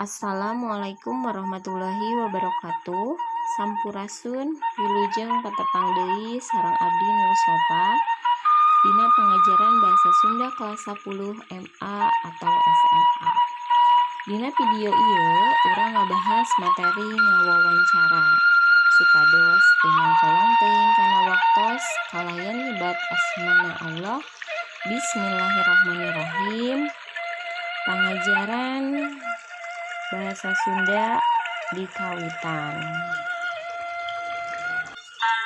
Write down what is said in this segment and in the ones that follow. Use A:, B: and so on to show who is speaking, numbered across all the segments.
A: Assalamualaikum warahmatullahi wabarakatuh. Sampurasun wilujeng patepang deui sareng abdi nu sopa dina pengajaran bahasa Sunda kelas 10 MA atau SMA. Dina video ieu urang ngabahas materi ngawawancara supados teu nyangkolang teuing kana waktos kalayan nyebat asmana Allah. Bismillahirrahmanirrahim. Pengajaran bahasa Sunda di Kawitan.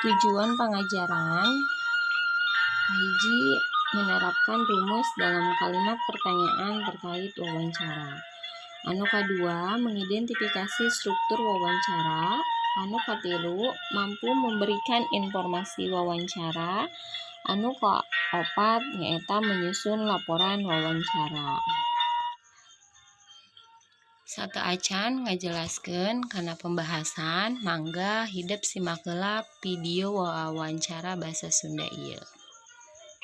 A: Tujuan pengajaran kahiji menerapkan rumus dalam kalimat pertanyaan terkait wawancara. Anu kadua mengidentifikasi struktur wawancara. Anu katilu mampu memberikan informasi wawancara. Anu kaopat nyaeta menyusun laporan wawancara. Satu acan ngajelaskeun kana pembahasan, mangga hideuk simak heula video wawancara bahasa Sunda ieu.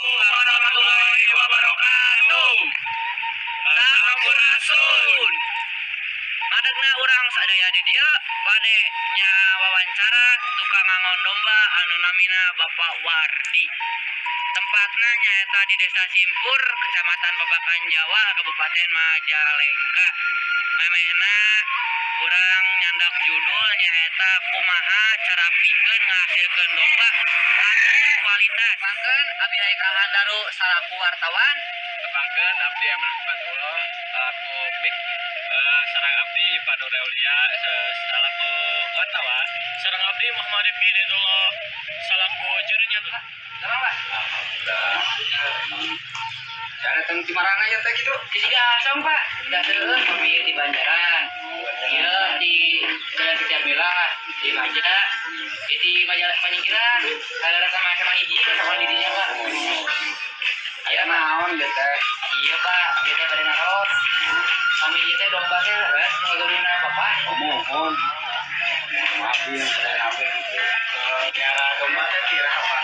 B: Warahmatullahi wabarakatuh. Sampurasun. Madegna urang sadaya di dieu bade nya wawancara tukang ngangon domba anu namina Bapak Wardi. Tempatna nyaeta di Desa Simpur, Kecamatan Babakan Jawa, Kabupaten Majalengka. Memena urang nyandak judul nyaeta kumaha cara pikeun ngahasilkeun domba anu berkualitas. Mangkeun abdi kahan daru salaku wartawan.
C: Tepangkeun abdi Amr Batullah salaku mik sareng abdi Panur Aulia salaku wartawan. Sareng abdi Muhammad Ibni Hidayatullah salaku jurinya tuh.
B: Sareng Pak. Cara teng Cimarang aja teh gitu. Di Gasong Pak. Da seueur mami di Banjaran. Ieu di Jalan Kecamila di Maja. Di Majalah Paningkiran. Kalau sama hiji sama dirinya Pak. Aya naon ge teh? Iya Pak, ieu teh bade naros. Kami ieu teh domba teh res ngageulina Bapak.
C: Mohon. Abdi yang sedang abdi itu. Cara domba teh kira-kira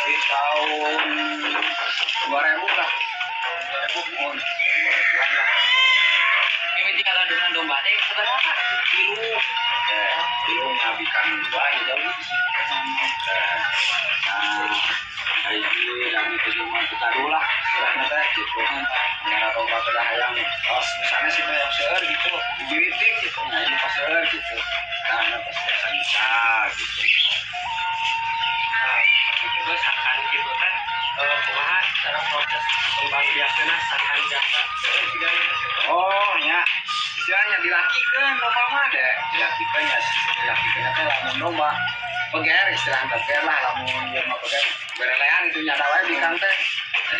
C: di tahun 2000 lah. 2000 mohon.
B: Mimiti kalau dengan domba teh seberapa? Biru.
C: Biru ngabikan dua ya jauh. Yang itu cuma kita dulu lah istilahnya teh gitu kan nyara domba pada hayang misalnya sih teh yang seueur gitu dibidik gitu nyanyi pas seueur gitu nah pas bisa gitu
B: Terus akan gitu kan kumaha cara proses kembang biasana sakan jasa
C: oh ya istilahnya dilakikeun domba mah deh dilakikeun ya teh lamun domba peger istilahnya peger lah lamun ieu mah peger berelean itu nyata wae di kan teh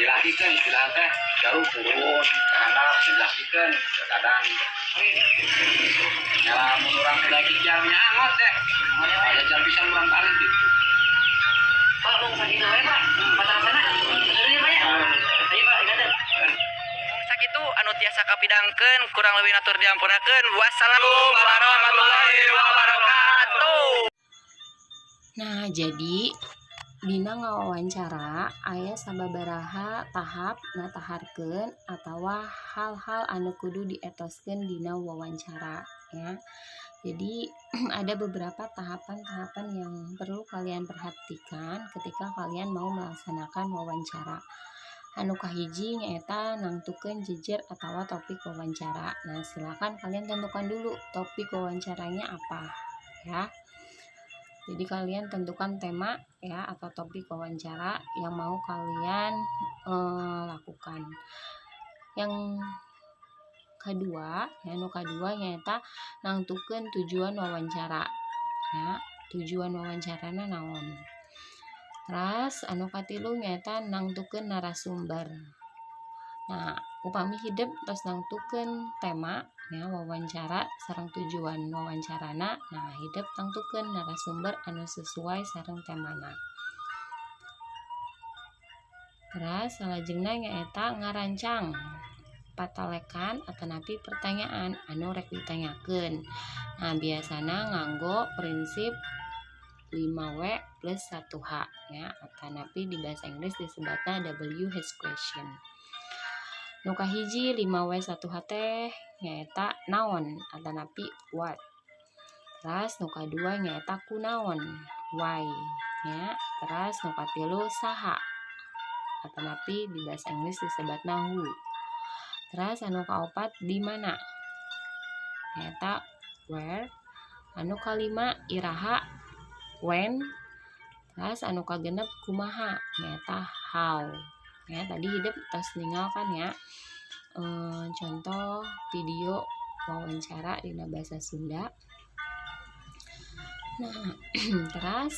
C: dilakikeun istilahnya teh jauh turun handap dilakikeun kadang ya lamun urang teh lagi jamnya angot deh ada jam pisan urang kali gitu
B: Pak lu sakitu wae Pak patang-patang sebenarnya banyak ayo Pak ingatkan sakitu anu tiasa kapidangkeun kurang leuwih atur diampunakeun wassalamualaikum warahmatullahi wabarakatuh.
A: Nah, jadi dina ngawawancara aya sababaraha tahap nataharkeun atawa hal-hal anu kudu dietoskeun dina wawancara ya. Jadi ada beberapa tahapan-tahapan yang perlu kalian perhatikan ketika kalian mau melaksanakan wawancara. Anu kahiji nyaeta nangtukeun jejer atawa topik wawancara. Nah, silakan kalian tentukan dulu topik wawancaranya apa ya. Jadi kalian tentukan tema ya atau topik wawancara yang mau kalian lakukan. Yang kedua, anu kedua nyaeta nangtukeun tujuan wawancara. Ya, tujuan wawancarana naon. Terus anu katilu nyaeta nangtukeun narasumber. Nah, upami hideuk tos nangtukeun tema ya wawancara sareng tujuan wawancarana, nah hideuk nangtukeun narasumber anu sesuai sareng temana. Terus salajengna nyaeta ngarancang patalekan atanapi pertanyaan anu rek ditanyakeun. Nah, biasana nganggo prinsip 5W plus 1H ya atanapi di bahasa Inggris disebutna WH question. Nu kahiji 5W 1H teh nyaeta naon atanapi what. Teras nu kadua nyaeta kunaon why nya. Teras nu katilu saha atanapi di bahasa Inggris disebutna who. Teras anu kaopat di mana nyaeta where. Anu kalima iraha when. Teras anu kagenep kumaha nyaeta how. Ya tadi hidup tos ninggalkan ya contoh video wawancara di bahasa Sunda. Nah teras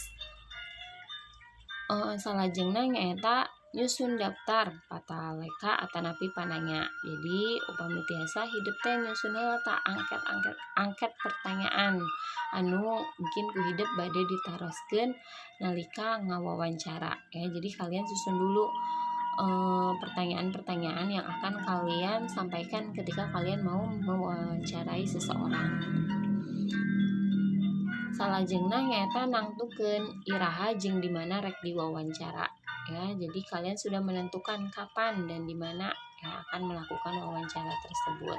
A: salajengna nyaeta nyusun daftar pataleka atanapi pananya. Jadi upami tiasa hidup teh nyusun heula ta angket pertanyaan anu mungkin ku hidup bade ditaroskeun nalika ngawawancara ya. Jadi kalian susun dulu pertanyaan-pertanyaan yang akan kalian sampaikan ketika kalian mau mewawancarai seseorang. Salajengna nyaeta nangtukeun iraha jeung di mana rek diwawancara ya. Jadi kalian sudah menentukan kapan dan di mana ya akan melakukan wawancara tersebut.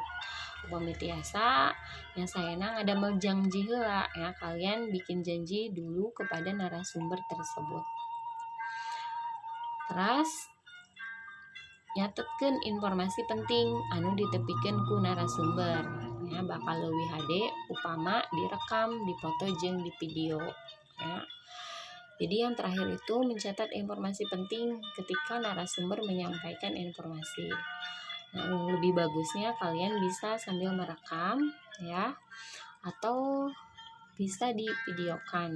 A: Upami tiasa yang sayana ngadamel janji heula ya, kalian bikin janji dulu kepada narasumber tersebut. Teras nyatetkeun informasi penting anu ditepikeun ku narasumber ya, bakal leuwih hade upama direkam, dipoto jeung di video ya. Jadi yang terakhir itu mencatat informasi penting ketika narasumber menyampaikan informasi. Nah, lebih bagusnya kalian bisa sambil merekam ya, atau bisa divideokan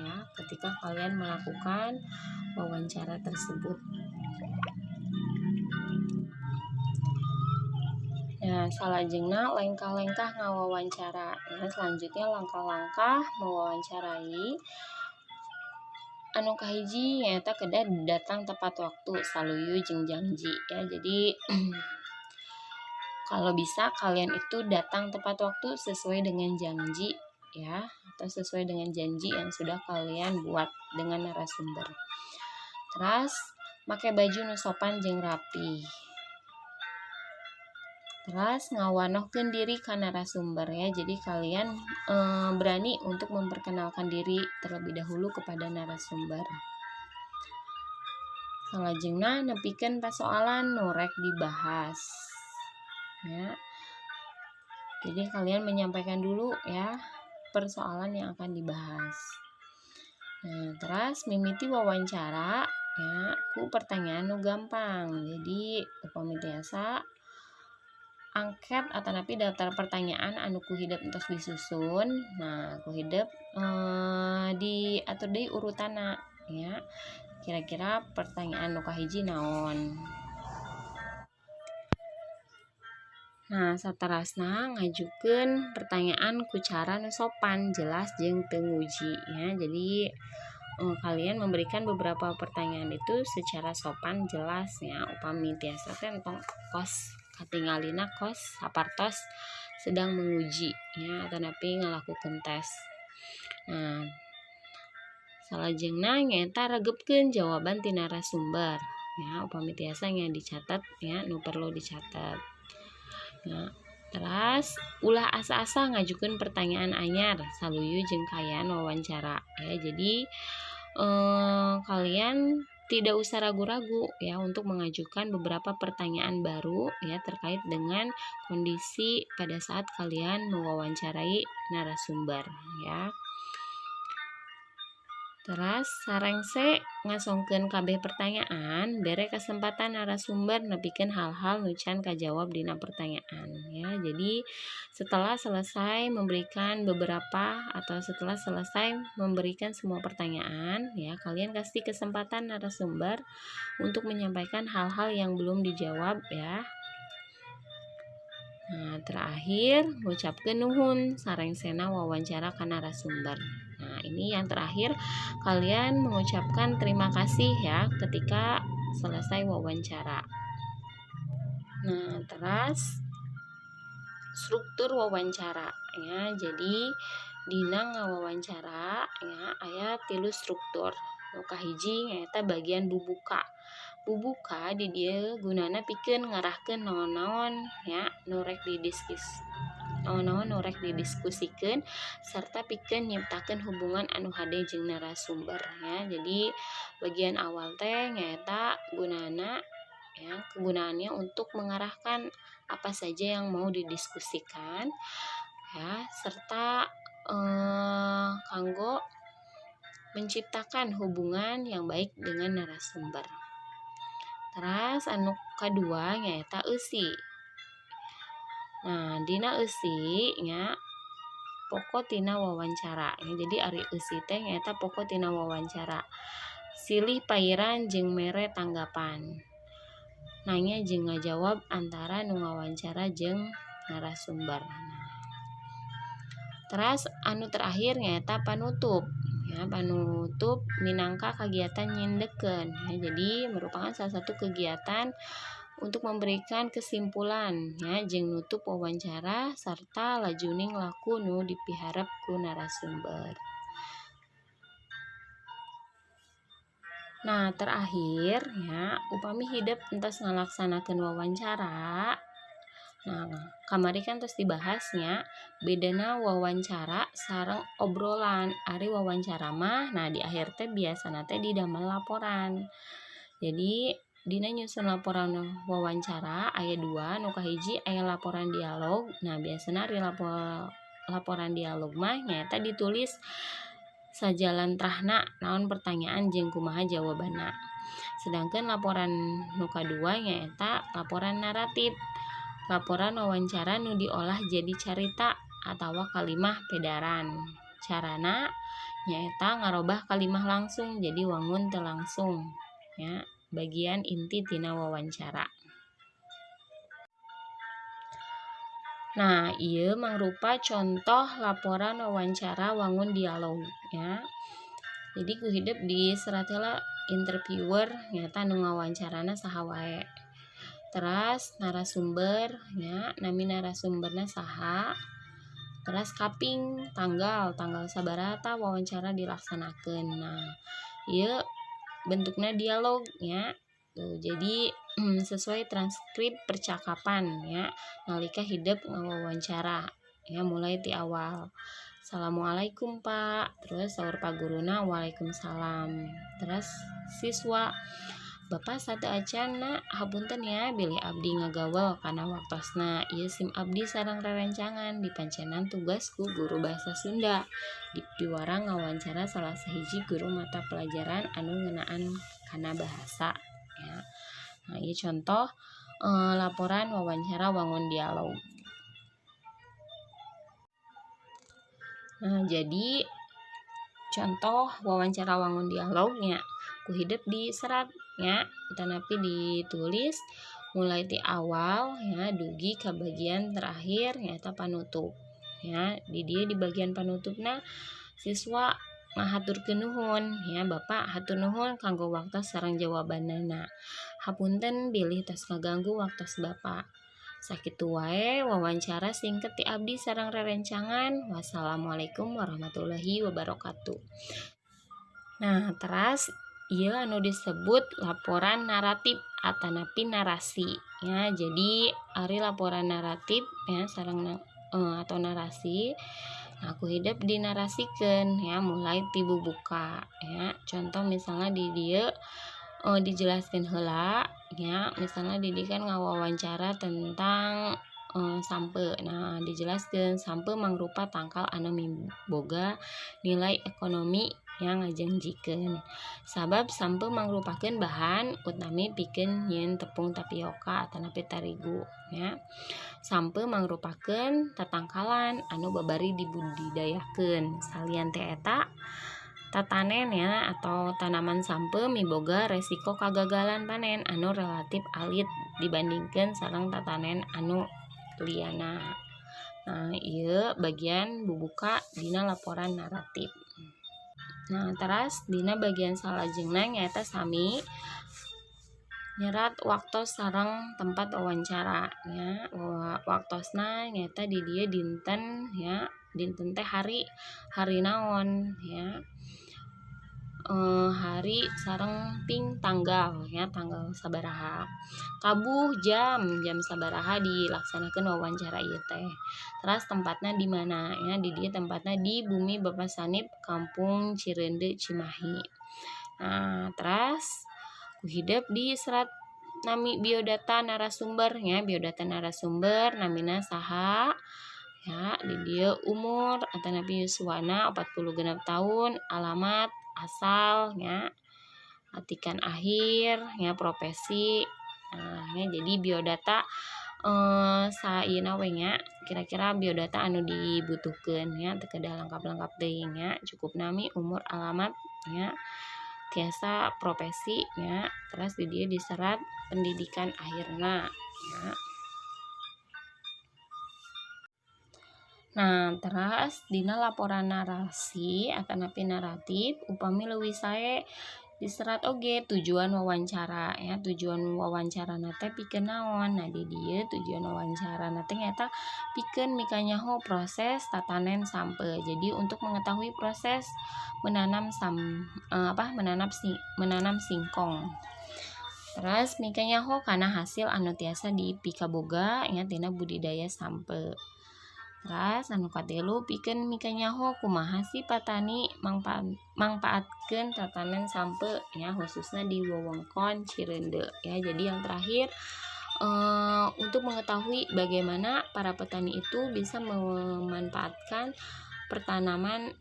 A: ya ketika kalian melakukan wawancara tersebut. Nah, salajengna langkah-langkah ngawawancara. Nah, selanjutnya langkah-langkah mewawancarai. Anu kahiji nyaeta kedah datang tepat waktu, saluyu jeung janji ya. Jadi kalau bisa kalian itu datang tepat waktu sesuai dengan janji ya, atau sesuai dengan janji yang sudah kalian buat dengan narasumber. Terus pakai baju nu sopan jeung rapi. Teras ngawanohkeun diri ka narasumber ya. Jadi kalian berani untuk memperkenalkan diri terlebih dahulu kepada narasumber. Salajengna nepikeun persoalan nu rek dibahas ya. Jadi kalian menyampaikan dulu ya persoalan yang akan dibahas. Nah, teras mimiti wawancara ya ku pertanyaan nu gampang. Jadi upami tiasa angket atanapi daftar pertanyaan anu ku hidup entos disusun. Nah, ku hidup diatur deui urutanna ya. Kira-kira pertanyaan nu kahiji naon. Nah, saterasna ngajukeun pertanyaan ku cara nu sopan, jelas jeung teu nguji ya. Jadi kalian memberikan beberapa pertanyaan itu secara sopan, jelas ya. Upami tiasa teh entong kos katingalina kos sapartos sedang menguji ya, atanapi ngalakukeun tes. Nah, salajengna nyaeta regepkeun jawaban ti narasumber ya. Upami tiasa nya dicatat ya, nu perlu dicatat. Nah, teras ulah asa-asa ngajukeun pertanyaan anyar saluyu jeung kayaan wawancara ya. Jadi kalian tidak usah ragu-ragu ya untuk mengajukan beberapa pertanyaan baru ya terkait dengan kondisi pada saat kalian mewawancarai narasumber ya. Teras sarengse ngasongkeun kabeh pertanyaan bere kesempatan narasumber nepikeun hal-hal nu can kajawab dina pertanyaan ya. Jadi setelah selesai memberikan semua pertanyaan ya, kalian kasih kesempatan narasumber untuk menyampaikan hal-hal yang belum dijawab ya. Nah, terakhir ngucapkeun nuhun sarengsena wawancara ka narasumber. Nah, ini yang terakhir kalian mengucapkan terima kasih ya ketika selesai wawancara. Nah, teras struktur wawancara ya. Jadi dina ngawawancara ya aya 3 struktur. Nu kahiji nyaeta bagian bubuka. Bubuka di dieu gunana pikeun ngarahkeun naon-naon ya nu rek naon-naon nu rek didiskusikeun serta pikeun nyiptakeun hubungan anu hade jeung narasumber ya. Jadi bagian awal teh nyaeta gunana ya, kegunaannya untuk mengarahkan apa saja yang mau didiskusikan ya, serta kanggo menciptakan hubungan yang baik dengan narasumber. Terus anu kadua nyaeta eusi. Nah, dina eusi nya pokok tina wawancara. Jadi ari eusi teh nyaeta pokok tina wawancara. Silih pairan jeung mere tanggapan. Nanya jeung ngajawab antara nu ngawawancara jeung narasumber. Terus anu terakhir nyaeta panutup. Ya, panutup minangka kegiatan nyindekeun ya, jadi merupakan salah satu kegiatan untuk memberikan kesimpulan ya jeung nutup wawancara serta lajuning laku nu dipiharep ku narasumber. Nah, terakhir ya, upami hideep entos ngalaksanakeun wawancara. Nah, kamari kan terus dibahasnya bedana wawancara sareng obrolan. Ari wawancara mah nah di akhir teh biasana teh didamel laporan. Jadi dina nyusun laporan wawancara aya 2, nu kahiji aya laporan dialog. Nah, biasana ari laporan dialog mah nyaeta ditulis sajalantrahna naon pertanyaan jeung kumaha jawabanna. Sedangkan laporan nu kadua nyaeta laporan naratif. Laporan wawancara nu diolah jadi carita atawa kalimah pedaran. Carana nyaeta ngarobah kalimah langsung jadi wangun teu langsung ya, bagian inti tina wawancara. Nah, ieu mangrupa contoh laporan wawancara wangun dialog ya. Jadi ku hideep di serat heula interviewer nyaeta nu ngawancarana saha wae. Terus narasumber ya, nami narasumberna saha. Terus kaping tanggal sabaraha wawancara dilaksanakeun. Nah, ieu bentukna dialog ya. Tuh, jadi sesuai transkrip percakapan ya nalika hideep ngawawancara ya, mulai ti awal. Assalamualaikum Pak. Terus saur Pak guruna Waalaikumsalam. Terus siswa, Bapak satu acana hapunten ya bilih abdi ngagaweul kana waktosna. Ieu SIM abdi sareng rerencangan dipancenan tugasku guru bahasa Sunda. Diwarang ngawawancara salah sahiji guru mata pelajaran anu ngeunaan kana bahasa ya. Nah, ieu contoh laporan wawancara wangun dialog. Nah, jadi contoh wawancara wangun dialognya ku hideep di serat ya, tanapi ditulis mulai ti awal ya dugi ke bagian terakhir nyaeta panutup ya. Di dieu di bagian panutupna siswa ngahaturkeun nuhun ya, Bapak hatur nuhun kanggo waktos sareng jawabanana. Hapunten bilih tos ngaganggu waktos Bapak. Sakitu wae wawancara singket ti abdi sareng rerencangan. Wassalamualaikum warahmatullahi wabarakatuh. Nah, teras ieu anu disebut laporan naratif atanapi narasi ya. Jadi ari laporan naratif ya sareng atau narasi. Nah, aku hideep dinarasikeun ya mulai ti bubuka ya. Contoh misalnya di dieu dijelaskeun heula ya, misalnya Didi kan ngawawancara tentang sampe. Nah, dijelaskeun sampe mangrupa tangkal anu miboga nilai ekonomi yang ngajanjikeun. Sabab sampe mangrupakeun bahan utami pikeun nyieun tepung tapioka atanapi tarigu ya. Sampe mangrupakeun tatangkalan anu babari dibudidayakeun. Salian teh eta tatanen ya atau tanaman sampe miboga resiko kagagalan panen anu relatif alit dibandingkeun sareng tatanen anu liana. Nah, ieu bagian bubuka dina laporan naratif. Nah, teras dina bagian salajengna nyaeta sami nyerat waktos sareng tempat wawancara ya. Waktosna nyaeta di dieu dinten ya, dinten teh hari naon ya. hari sareng ping tanggal ya, tanggal sabaraha, kabuh jam sabaraha dilaksanakan wawancara ieu teh. Terus tempatnya di mana ya, di dia tempatnya di Bumi Bapak Sanip, Kampung Cirende, Cimahi. Nah, terus kuhidep di serat nami biodata narasumber ya, biodata narasumber namina saha ya, di dia umur atau nabi yuswana 46 tahun, alamat asal ya, atikan akhir ya, profesi. Nah ya, jadi biodata sayeuna we nya, kira-kira biodata anu dibutuhkeun ya, teu kedah lengkap-lengkap teuing nya, cukup nami umur, alamat ya, tiasa profesi ya, terus di dieu diserat pendidikan akhirna ya. Nah, terus dina laporan narasi atau napi naratif upami leuwih sae diserat oge tujuan wawancara ya, tujuan wawancara teh pikeun naon. Nah, di dieu tujuan wawancara teh nyata pikeun mikanyaho proses tatanen sampe. Jadi untuk mengetahui proses menanam menanam singkong. Terus mikanyaho kana hasil anu tiasa dipikaboga ya tina budidaya sampe. Terus anu katilu pikeun mikanyaho kumaha si patani mangpaatkeun tatanan sampe ya, khususnya di wewengkon Cirende ya. Jadi yang terakhir untuk mengetahui bagaimana para petani itu bisa memanfaatkan pertanaman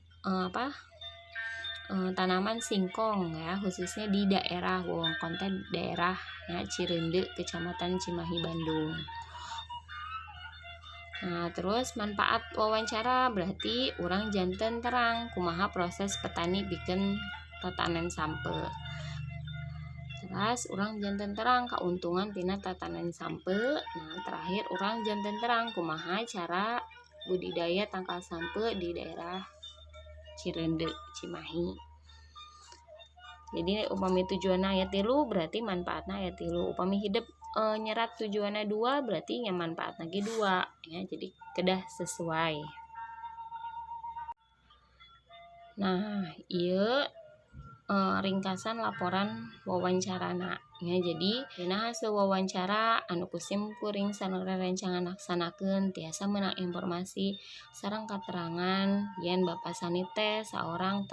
A: tanaman singkong ya, khususnya di daerah wewengkon daerah ya Cirende, Kecamatan Cimahi, Bandung. Nah, terus manfaat wawancara berarti urang janten terang kumaha proses petani bikin tatanen sampe. Terus urang janten terang keuntungan tina tatanen sampe. Nah, terakhir urang janten terang kumaha cara budidaya tangkal sampe di daerah Cirende, Cimahi. Jadi upami tujuanna aya 3 berarti manfaatna aya 3. Upami hidup nyerat tujuannya 2 berarti nya manfaat lagi 2 ya, jadi kedah sesuai. Nah, ieu ringkasan laporan wawancarana ya. Jadi dina hasil wawancara anu kusim kuring sarerencangan laksanakeun tiasa meunang informasi sareng katerangan yen Bapak Sanip teh saorang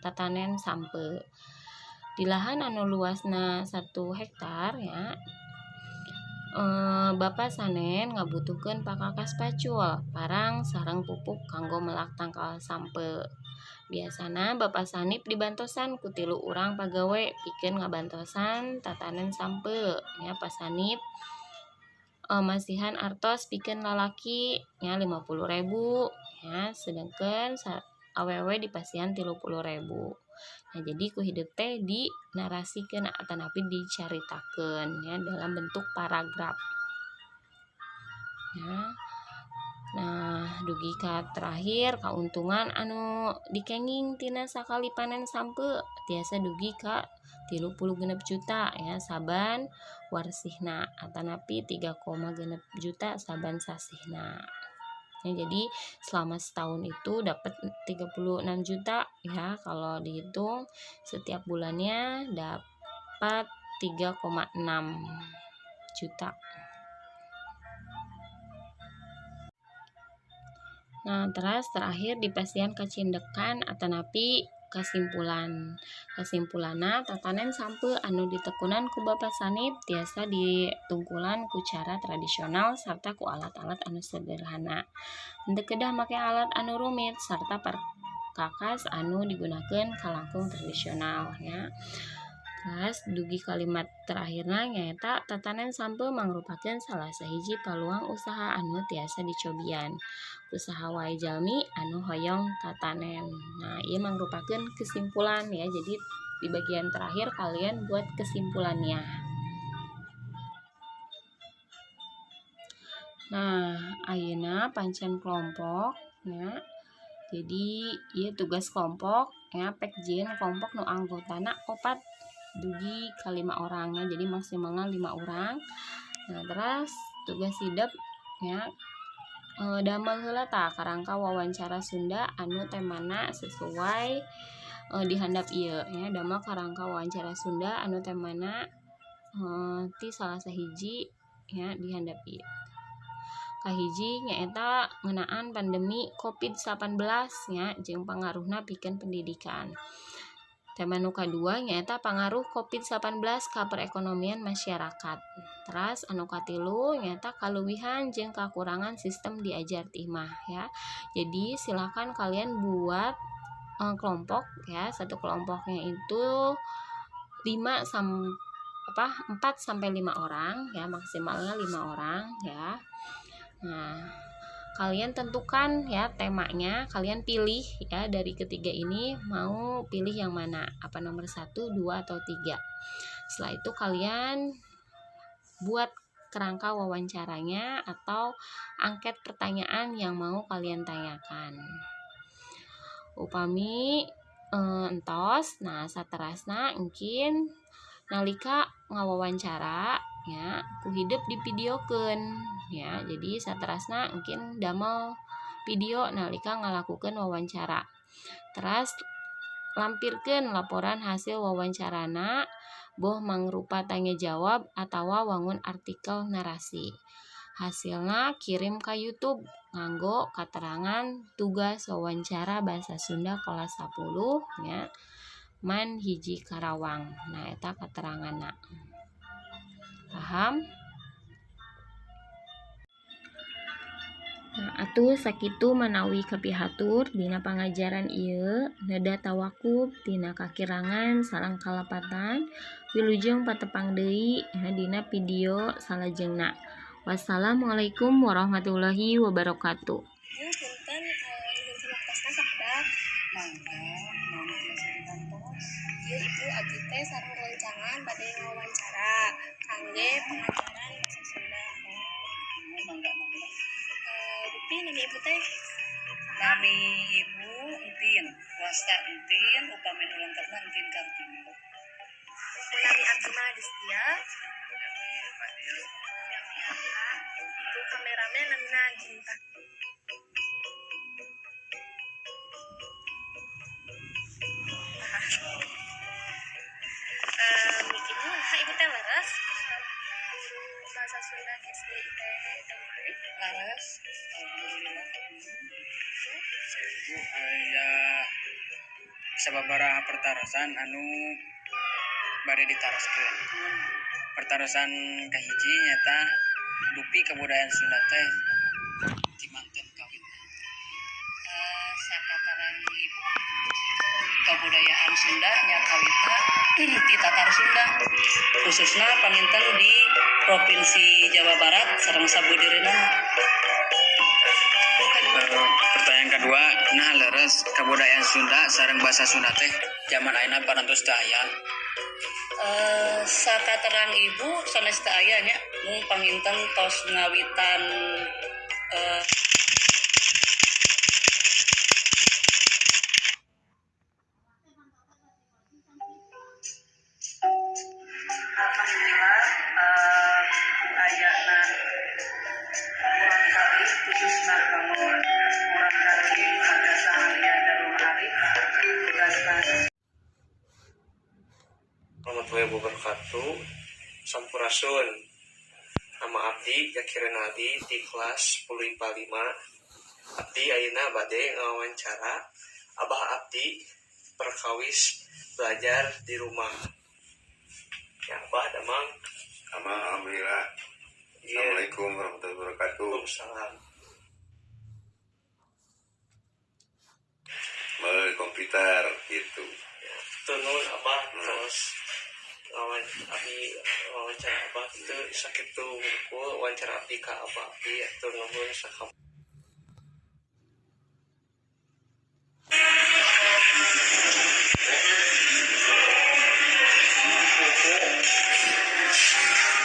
A: tatanen sampe di lahan anu luasna 1 hektar ya. Bapak Sanen ngabutuhkeun pakakas pacul, parang sareng pupuk kanggo melak tangkal sampe. Biasana Bapak Sanip dibantosan ku 3 urang pagawe pikeun ngabantosan tatanen sampe ya. Pak Sanip masihan artos pikeun lalaki nya 50.000 ya, sedangkan awewe dipasihan 30.000. Nah, jadi ku hidup teh dinarasikeun atau napi dicaritakeun ya dalam bentuk paragraf. Ya. Nah, dugi ka terakhir kauntungan anu dikenging tina sakali panen sampe tiasa dugi ka 36 juta ya saban warsihna atau napi 3,6 juta saban sasihna. Ya, jadi selama setahun itu dapat 36 juta ya, kalau dihitung setiap bulannya dapat 3,6 juta. Nah, terus terakhir dipasihan kacindekan atau napi kesimpulanna tatanen sampe anu ditekunan ku Bapak Sanip tiasa ditungkulan ku cara tradisional sarta ku alat-alat anu sederhana. Henteu kedah make alat anu rumit sarta perkakas anu digunakeun kalangkung tradisional ya. Terus dugi kalimat terakhirna nyaeta tatanen sampe mangrupakeun salah sahiji paluang usaha anu tiasa dicobian usaha wae jalmi anu hoyong tatanen. Nah, ieu mangrupakeun kesimpulan ya. Jadi di bagian terakhir kalian buat kesimpulannya. Nah, ayeuna pancen kelompok ya. Jadi ieu tugas kelompok ya, pekjin kelompok nu anggotana 4 dugi ke 5 orangnya, jadi maksimalnya 5 orang. Nah, terus tugas hidup ya, damel heula tah karangka wawancara Sunda anu temana sesuai dihandap ieu ya damel karangka wawancara Sunda anu temana ti salah sahiji ya dihandap ieu. Kahiji nyaeta ngeunaan pandemi COVID-19 nya jeung pangaruhna pikeun pendidikan. Tema nu kadua nyaeta pangaruh COVID-19 ka perekonomian masyarakat. Terus anu katilu nyaeta kaleuwihan jeung kakurangan sistem diajar ti imah ya. Jadi silakan kalian buat kelompok ya. Satu kelompoknya itu 4 sampai 5 orang ya, maksimalnya 5 orang ya. Nah, kalian tentukan ya temanya, kalian pilih ya dari ketiga ini mau pilih yang mana, apa nomor 1, 2 atau 3. Setelah itu kalian buat kerangka wawancaranya atau angket pertanyaan yang mau kalian tanyakan. Upami entos, nah saterasna mungkin nalika ngawawancara ya ku hidup di videokeun ya. Jadi saterasna mungkin damel video nalika ngalakukeun wawancara. Terus lampirkeun laporan hasil wawancarana boh mangrupa tanya jawab atawa wangun artikel narasi. Hasilna kirim ka YouTube nganggo katerangan tugas wawancara bahasa Sunda kelas 10 nya Man hiji Karawang. Nah eta kateranganna. Paham? Nah, atuh sakitu manawi kapihatur dina pangajaran ieu nada tawakuf tina kakirangan sareng kalapatan wilujeng patepang deui dina video salajengna. Wassalamualaikum warahmatullahi wabarakatuh.
D: Punten nuhun samaktasna sakedak. Mangga naon tiasa dibantos. Ieu Ibu abdi teh sareng rerencangan bade ngawawancara kangge pengajaran bahasa Sunda.
B: Mangga.
D: Rupi nami Ibu teh?
B: Nami Ibu Entin, wasta Entin, upami nu lengkapna Entin Kartini.
D: Nami abdi mah Destia. Itu kameramen namina Ginta. Ibu, Ibu teh leres bahasa Sunda SD IT Damari.
B: Laras, alhamdulillah. Ibu aya sababaraha pertarasan anu bade ditaraskeun. Pertarasan kahiji nyata dupi kebudayaan Sunda teh timanten kawin. Sakatarang Ibu kebudayaan Sunda nya kawitna ti tatar Sunda khususna paminten di Provinsi Jawa Barat sareng sabudirina. Pertanyaan kedua, nah leres kebudayaan Sunda sareng bahasa Sunda teh zaman ayeuna parantos teu aya. Sakaterang Ibu sanes teu aya nya mung paminten tos ngawitan alhamdulillah ayana kurang kali khususna kanggo kurang kali ada saharian dalam hari tugaskan.
E: Warahmatullahi wabarakatuh. Sampurasun. Nama abdi Yakirin Adi di kelas 10 IPA 5. Abdi ayeuna bade ngawawancara abah abdi perkawis belajar di rumah. Ya abah damang.
F: Alhamdulillah. Assalamualaikum warahmatullahi wabarakatuh.
E: Waalaikumsalam.
F: Melalui komputer gitu.
E: Tunun abah terus wawancara abah itu sakit tuh wawancara abdi ka abah abdi atau nuhun sakap.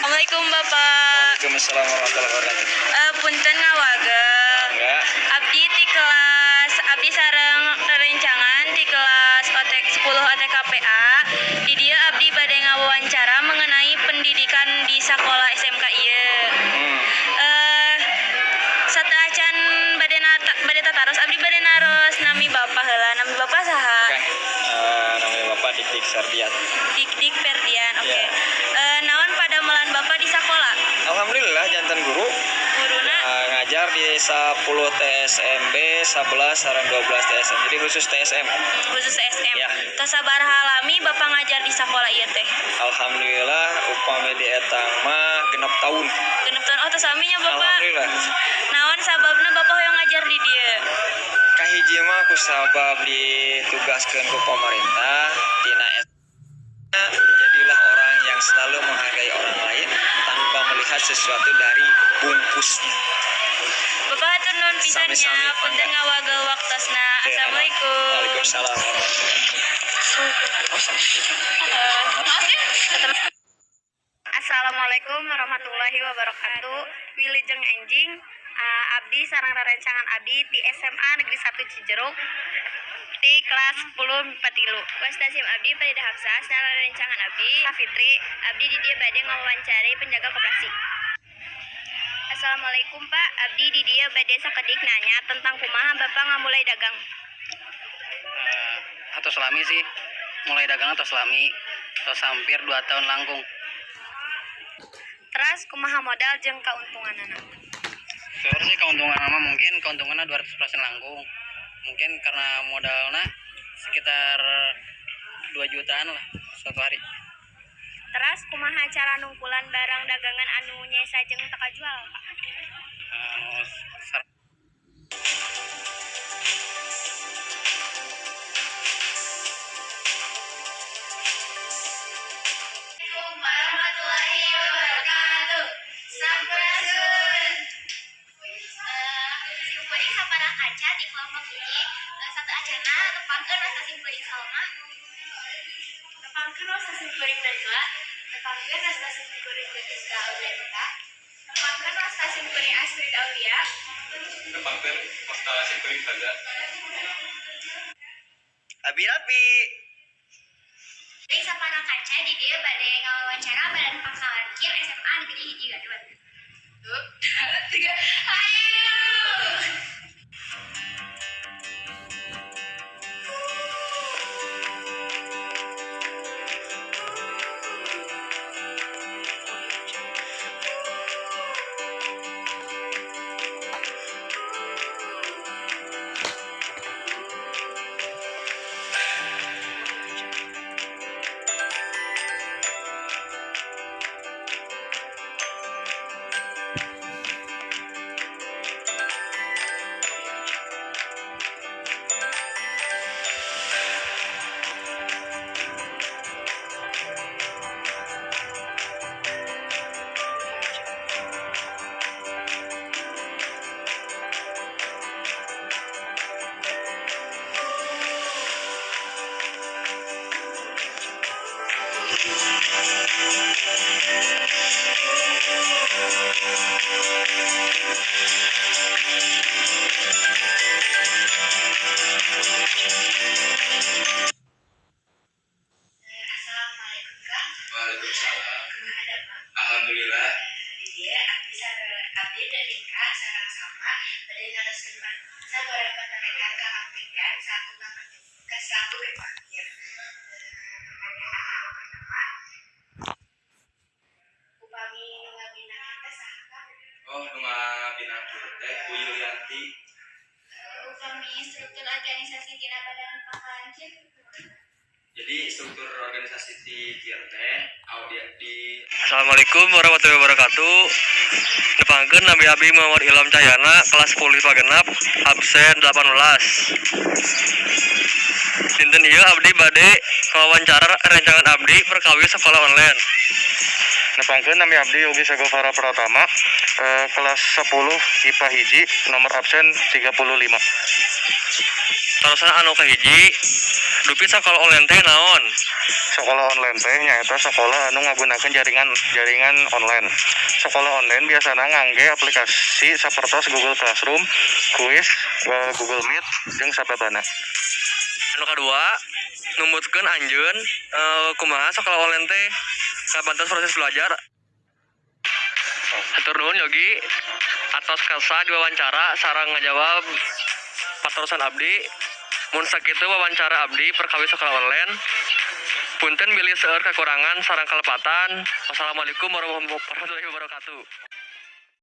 D: Assalamualaikum Bapak.
E: Waalaikumsalam warahmatullahi wabarakatuh.
D: Punten ngawageng.
E: Enggak.
D: Abdi ti kelas abdi sareng rerencangan ti kelas 10 OTKPA. Di dia abdi bade ngawawancara mengenai pendidikan di sekolah SMK ieu. Sateah can bade tataros abdi bade naros nami Bapak heula. Nami Bapak saha?
E: Oke.
G: Dik Sardian.
H: Dik Ferdian. Oke.
G: Ya.
H: Naon pada melan Bapak di sekolah?
G: Alhamdulillah jantan guru
H: Guruna
G: ngajar di 10 TSMB, 11 sareng 12 TSM. Jadi khusus TSM.
H: khusus SM.
G: Ya.
H: Tos sabaraha lami Bapak ngajar di sekolah ieu teh?
G: Alhamdulillah upami di etang mah genep tahun.
H: Genep tahun. Oh tos saminya Bapak.
G: Alhamdulillah.
H: Naon sababna Bapak hoyong ngajar di dieu?
G: Kahiji mah kusabab ditugaskeun ku pemerintah dina jadilah orang yang selalu menghargai orang lain tanpa melihat sesuatu dari bungkusnya.
H: Bapak hatur nuhun pisannya.
G: Sami-sami,
H: Punten
G: mangga.
H: ngawagel waktosna. Assalamualaikum.
G: Waalaikumsalam
H: Assalamualaikum warahmatullahi wabarakatuh. Wilujeng enjing abdi sareng rerencangan abdi di SMA Negeri 1 Cijeruk di kelas 10 Patilu. Wastasim abdi Farida Hafsah sareng rerencangan abdi Fitri abdi di dia bade ngawawancari penjaga koperasi. Assalamualaikum Pak, abdi di dia bade sakedik nanya tentang kumaha Bapak ngamulai dagang.
B: Atau selami sih mulai dagang atau selami atau hampir 2 tahun langkung.
H: Terus kumaha modal jeung kauntunganana?
B: Sebenarnya sih keuntungan nama mungkin keuntungannya 200% langkung. Mungkin karena modalnya sekitar 2 jutaan lah suatu hari.
H: Terus kumaha cara nungkulan barang dagangan anu nyesa jeung teka jual Pak?
D: Warahmatullahi wabarakatuh. Sampurasun. Kuring sapana kaca di kelompok hiji satu acana nepangkeun rasa simkuring salma. Nepangkeun rasa simkuring najwa. Nepangkeun rasa simkuring Jessica Aulia. Nepangkeun rasa simkuring Astrid Aulia.
F: Nepangkeun rasa simkuring Faza.
G: Abi-abi.
D: Kuring sapana kaca di dieu bade ngawawancara badan paksawankir SMA Negeri 1 Gadot. 2 3 ayo. Assalamualaikum Kak.
F: Waalaikumsalam. Alhamdulillah.
D: Dia bisa abdi dari Kak sama-sama pada ngareskeun sabaraha pertanyaan Kak Apian satu ke satu ke parkir. Pertanyaan pertama. Upami ngabina kita saha Kak?
F: Oh, ngabina teh Bu Yulianti.
D: Upami struktur organisasi tina badan pangkalankeun.
F: Jadi struktur organisasi di KIRT di
E: Assalamualaikum warahmatullahi wabarakatuh. Nepangkeun Nabi Abi Muhammad Ilham Cahyana kelas 10 IPA genap absen 18. Dinten ieu abdi bade wawancara rencangan abdi perkawis sekolah online. Nepangkeun Nami Abdi Yogi Sagofara Pratama kelas 10 IPA hiji nomor absen 35. Terusan anu kahiji dupi sekolah online teh naon? Sekolah online teh nyaeta sekolah anu ngagunakeun jaringan online. Sekolah online biasana ngangge aplikasi sapertos Google Classroom, Quiz, Google Meet jeung sababana. Anu kadua numutkeun anjeun kumaha sekolah online teh kabantos proses belajar. Hatur nuhun Yogi atas kersa diwawancara sareng ngajawab patosan abdi. Mun sakitu wawancara abdi perkawis sekolah online Punten milih seueur kekurangan sareng kalepatan. Wassalamualaikum warahmatullahi wabarakatuh.